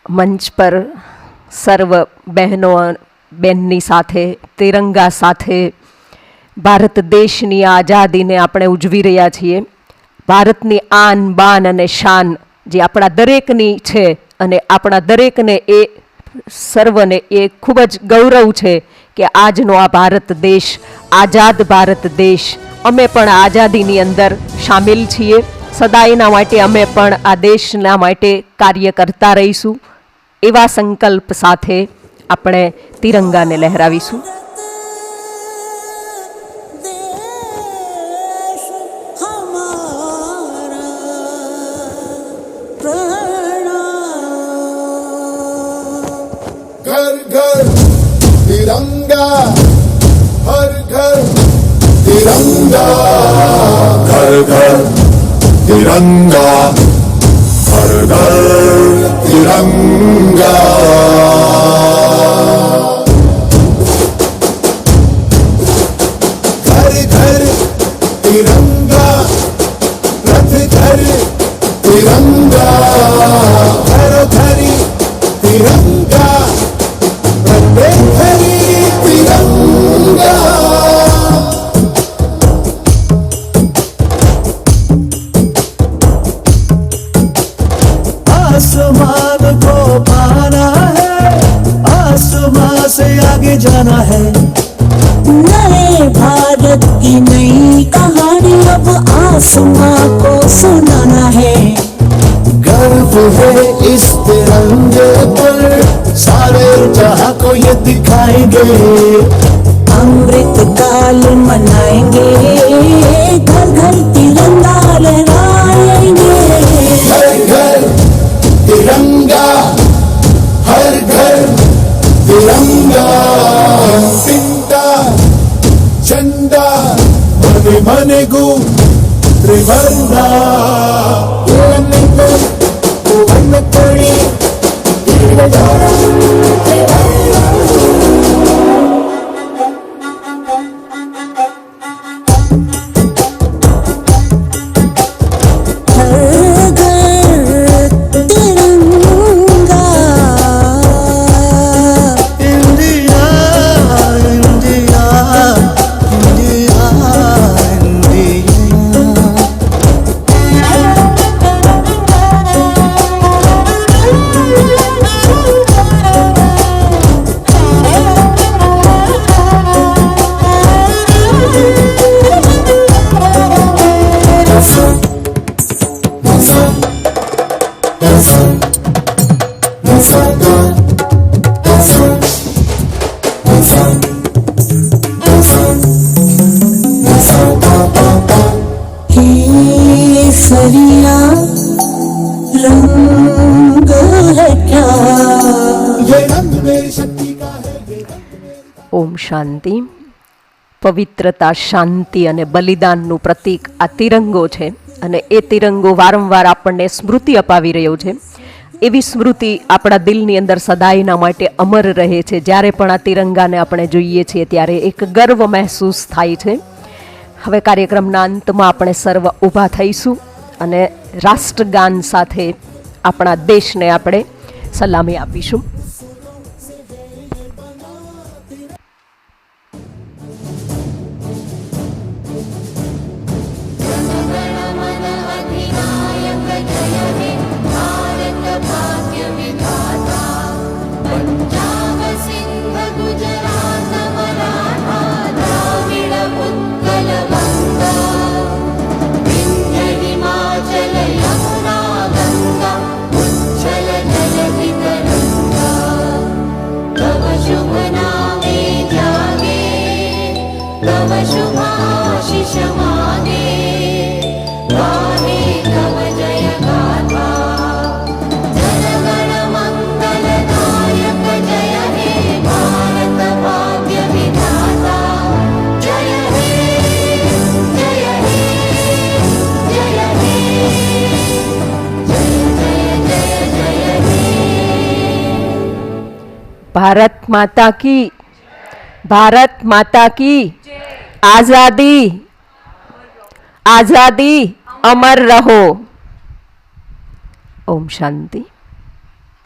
મંચ પર સર્વ બહેનની સાથે તિરંગા સાથે ભારત દેશની આઝાદીને આપણે ઉજવી રહ્યા છીએ. ભારતની આન બાન અને શાન જે આપણા દરેકની છે અને આપણા દરેકને એ સર્વને એ ખૂબ જ ગૌરવ છે કે આજનો આ ભારત દેશ, આઝાદ ભારત દેશ, અમે પણ આઝાદીની અંદર સામેલ છીએ. સદાયના માટે અમે પણ આ દેશના માટે કાર્ય કરતા રહીશું. એવા સંકલ્પ સાથે આપણે તિરંગાને લહેરાવીશું. घर घर तिरंगा, हर घर तिरंगा, घर घर तिरंगा, हर घर तिरंगा, घर घर तिरंगा, रथ घर तिरंगा, घर घर तिरंगा, आसमान को पाना है, आसमान से आगे जाना है. नए भारत की नई कहानी अब आसमां को सुनाना है. गर्व है इस तिरंगे पर, सारे जहां को ये दिखाएंगे. अमृत काल मनाएंगे, घर घर तिरंगा लहराएंगे. घर घर तिरंगा, हर घर तिरंगा, तिंटा झंडा मने मने गु त्रिवर्णा, कोड़ी केसरिया रंग है क्या, ये रंग मेरी शक्ति का है. ઓમ શાંતિ. પવિત્રતા, શાંતિ અને બલિદાનનું પ્રતીક આ તિરંગો છે અને એ તિરંગો વારંવાર આપણને સ્મૃતિ અપાવી રહ્યો છે. એવી સ્મૃતિ આપણા દિલની અંદર સદાયના માટે અમર રહે છે. જ્યારે પણ આ તિરંગાને આપણે જોઈએ છીએ ત્યારે એક ગર્વ મહેસૂસ થાય છે. હવે કાર્યક્રમના અંતમાં આપણે સર્વ ઊભા થઈશું અને રાષ્ટ્રગાન સાથે આપણા દેશને આપણે સલામી આપીશું. भारत माता की, भारत माता की आजादी, आजादी अमर रहो. ओम शांति.